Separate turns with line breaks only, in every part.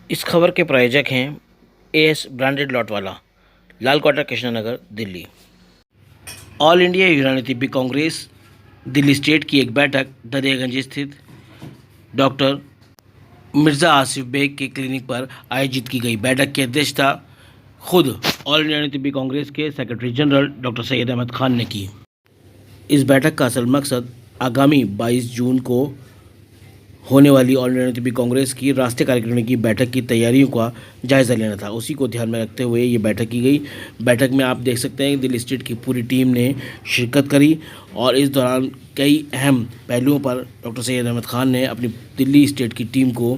इस खबर के प्रायोजक हैं एएस ब्रांडेड लॉट वाला, Lal quarter, Krishnanagar, Delhi. All India Unani Tibbi Congress Delhi state की एक बैठक दरियागंज स्थित डॉक्टर मिर्ज़ा आसिफ बेग के क्लिनिक पर आयोजित की गई। बैठक की अध्यक्षता खुद all India Unani Tibbi Congress के secretary general doctor Syed Ahmad Khan ने की। इस बैठक का असल मकसद आगामी 22 जून को होने वाली ऑल इंडिया तिब्बती कांग्रेस की राष्ट्रीय कार्यकारिणी की बैठक की तैयारियों का जायज़ा लेना था। उसी को ध्यान में रखते हुए ये बैठक की गई। बैठक में आप देख सकते हैं दिल्ली स्टेट की पूरी टीम ने शिरकत करी और इस दौरान कई अहम पहलुओं पर डॉक्टर सैयद अहमद खान ने अपनी दिल्ली स्टेट की टीम को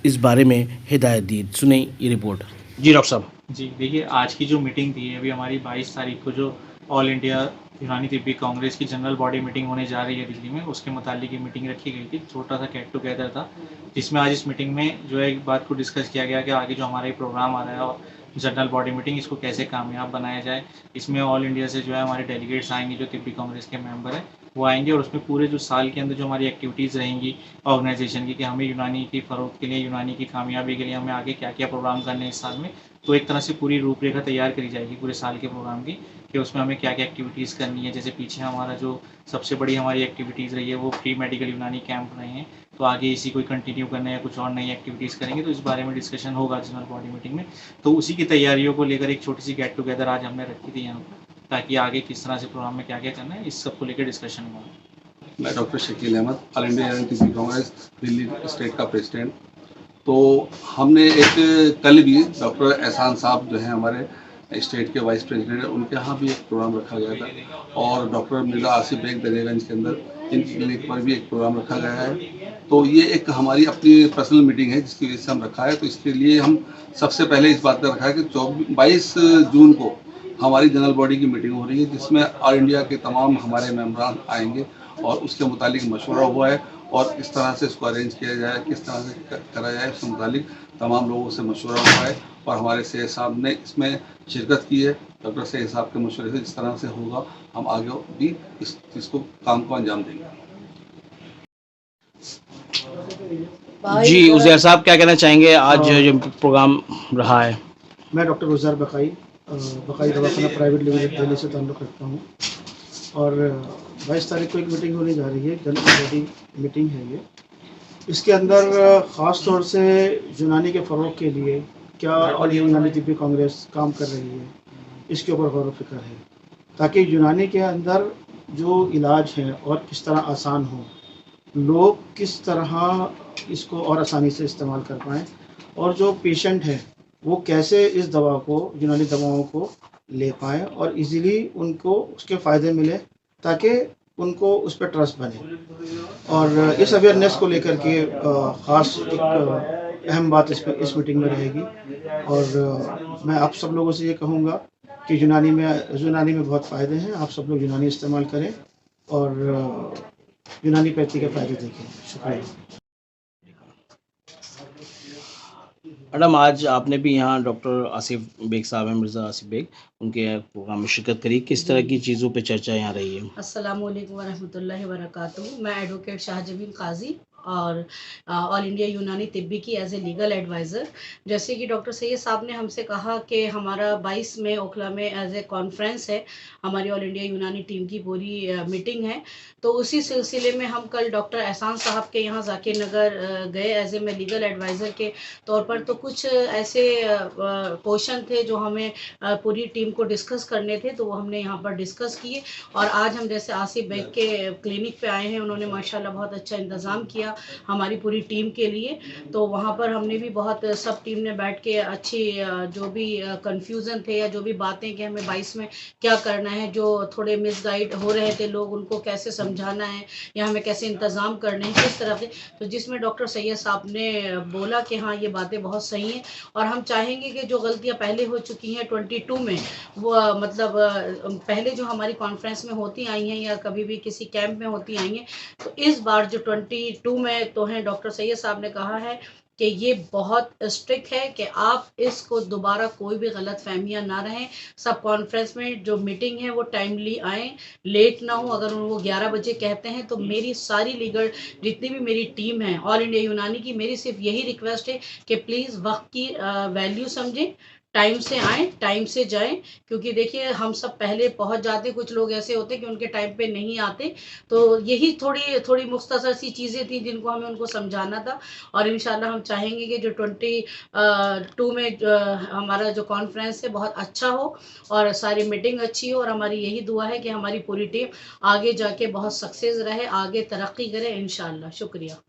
इस बारे में हिदायत दी। सुने ये रिपोर्ट। जी डॉक्टर साहब।
जी देखिए, आज की जो मीटिंग थी अभी हमारी 22 तारीख को जो ऑल इंडिया यूनानी तिब्बती कांग्रेस की जनरल बॉडी मीटिंग होने जा रही है दिल्ली में, उसके मुतालिक ये मीटिंग रखी गई थी। छोटा सा गेट टुगेदर था जिसमें आज इस मीटिंग में जो है एक बात को डिस्कस किया गया कि आगे जो हमारा ये प्रोग्राम आ रहा है और जनरल बॉडी मीटिंग, इसको कैसे कामयाब बनाया जाए। इसमें ऑल इंडिया से जो है हमारे डेलीगेट्स आएंगे, जो तिब्बती कांग्रेस के मेंबर हैं वो आएंगे, और उसमें पूरे जो साल के अंदर जो हमारी एक्टिविटीज़ रहेंगी ऑर्गेनाइजेशन की कि हमें यूनानी की फ़रोग के लिए, यूनानी की कामयाबी के लिए हमें आगे क्या क्या प्रोग्राम करने हैं इस साल में, तो एक तरह से पूरी रूपरेखा तैयार करी जाएगी पूरे साल के प्रोग्राम की कि उसमें हमें क्या क्या एक्टिविटीज़ करनी है। जैसे पीछे हमारा जो सबसे बड़ी हमारी एक्टिविटीज़ रही है वो प्री मेडिकल यूनानी कैंप रहे हैं, तो आगे इसी को कंटिन्यू करना है, कुछ और नई एक्टिविटीज़ करेंगे, तो इस बारे में डिस्कशन होगा जनरल बॉडी मीटिंग में। तो उसी की तैयारियों को लेकर एक छोटी सी गेट टुगेदर आज हमने रखी थी यहाँ पर, ताकि आगे किस तरह से प्रोग्राम में क्या क्या करना है इस सब को लेकर डिस्कशन हुआ।
मैं doctor Shakeel Ahmed, all India Unani Tibbi Congress Delhi state का प्रेसिडेंट। तो हमने एक कल भी डॉक्टर एहसान साहब जो हैं हमारे स्टेट के वाइस प्रेसिडेंट, उनके यहाँ भी एक प्रोग्राम रखा गया था, और डॉक्टर मिर्ज़ा आसिफ बेग दरियागंज के अंदर इन क्लिनिक पर भी एक प्रोग्राम रखा गया है। तो ये एक हमारी अपनी पर्सनल मीटिंग है जिसकी वजह से हम रखा है। तो इसके लिए हम सबसे पहले इस बात का रखा है कि 22 जून को हमारी जनरल बॉडी की मीटिंग हो रही है, जिसमें ऑल इंडिया के तमाम हमारे मेम्बरान आएंगे और उसके मुतालिक मशवरा हुआ है, और किस तरह से इसको अरेंज किया जाए, किस तरह से करा जाए, उसके मुतालिक तमाम लोगों से मशवरा हुआ है, और हमारे सैयद साहब ने इसमें शिरकत की है। डॉक्टर सैयद साहब के मशवरे से जिस तरह से होगा हम आगे भी इस चीज़ को काम को अंजाम देंगे।
जी उजैर साहब क्या कहना चाहेंगे आज जो प्रोग्राम रहा है?
मैं डॉक्टर उज़ैर बकाई दवाखाना प्राइवेट लिमिटेड दिल्ली से ताल्लुक़ रखता हूँ, और 22 तारीख को एक मीटिंग होने जा रही है, जनरल बॉडी मीटिंग है ये। इसके अंदर ख़ास तौर से यूनानी के फ़रोग़ के लिए क्या ऑल यूनानी तिब्बती कांग्रेस काम कर रही है, इसके ऊपर गौर व फ़िक्र है, ताकि यूनानी के अंदर जो इलाज है और किस तरह आसान हो, लोग किस तरह इसको और आसानी से इस्तेमाल कर पाएँ, और जो पेशेंट है वो कैसे इस दवा को, यूनानी दवाओं को ले पाएँ और इजीली उनको उसके फ़ायदे मिले, ताकि उनको उस पर ट्रस्ट बने। और इस अवेयरनेस को लेकर के ख़ास एक अहम बात इस मीटिंग में रहेगी। और मैं आप सब लोगों से ये कहूँगा कि यूनानी में बहुत फ़ायदे हैं, आप सब लोग यूनानी इस्तेमाल करें और यूनानीपैथी के फ़ायदे देखें। शुक्रिया।
मैडम आज आपने भी यहाँ डॉक्टर आसिफ बेग साहब हैं, मिर्ज़ा आसिफ बेग, उनके प्रोग्राम में शिरकत करी। किस तरह की चीज़ों पे चर्चा यहाँ रही है?
अस्सलाम वालेकुम वरहमतुल्लाहि वबरकातुहू। मैं एडवोकेट शाहजबीन काजी और ऑल इंडिया यूनानी तिब्बी की एज ए लीगल एडवाइज़र। जैसे कि डॉक्टर सैयद साहब ने हमसे कहा कि हमारा 22 में ओखला में एज ए कॉन्फ्रेंस है, हमारी ऑल इंडिया यूनानी टीम की पूरी मीटिंग है। तो उसी सिलसिले में हम कल डॉक्टर एहसान साहब के यहाँ ज़ाकिर नगर गए एज ए मैं लीगल एडवाइज़र के तौर पर। तो कुछ ऐसे क्वेश्चन थे जो हमें पूरी टीम को डिस्कस करने थे, तो वो हमने यहाँ पर डिस्कस किए। और आज हम जैसे आसिफ बेग के क्लिनिक पे आए हैं, उन्होंने माशाल्लाह बहुत अच्छा इंतज़ाम किया हमारी पूरी टीम के लिए। तो वहाँ पर हमने भी बहुत, सब टीम ने बैठ के अच्छी जो भी कन्फ्यूज़न थे या जो भी बातें कि हमें 22 में क्या करना है, जो थोड़े मिसगाइड हो रहे थे लोग, उनको कैसे समझाना है या हमें कैसे इंतज़ाम करने हैं, किस तरह से। तो जिसमें डॉक्टर सैयद साहब ने बोला कि हाँ ये बातें बहुत सही हैं, और हम चाहेंगे कि जो गलतियाँ पहले हो चुकी हैं 22 में, वो मतलब पहले जो हमारी कॉन्फ्रेंस में होती आई हैं या कभी भी किसी कैंप में होती आई हैं, तो इस बार जो 22 में तो हैं, डॉक्टर सैयद साहब ने कहा है कि ये बहुत स्ट्रिक्ट है कि आप इसको दोबारा कोई भी गलत फहमियाँ ना रहें। सब कॉन्फ्रेंस में जो मीटिंग है वो टाइमली आएँ, लेट ना हो। अगर वो 11 बजे कहते हैं तो मेरी सारी लीगल जितनी भी मेरी टीम है ऑल इंडिया यूनानी की, मेरी सिर्फ यही रिक्वेस्ट है कि प्लीज़ वक्त की वैल्यू समझें, टाइम से आएँ, टाइम से जाएँ। क्योंकि देखिए हम सब पहले पहुंच जाते, कुछ लोग ऐसे होते कि उनके टाइम पे नहीं आते। तो यही थोड़ी थोड़ी मुख्तसर सी चीज़ें थी जिनको हमें उनको समझाना था। और इंशाल्लाह हम चाहेंगे कि जो 22 में हमारा जो कॉन्फ्रेंस है बहुत अच्छा हो और सारी मीटिंग अच्छी हो। और हमारी यही दुआ है कि हमारी पूरी टीम आगे जाके बहुत सक्सेस रहे, आगे तरक्की करे इंशाल्लाह। शुक्रिया।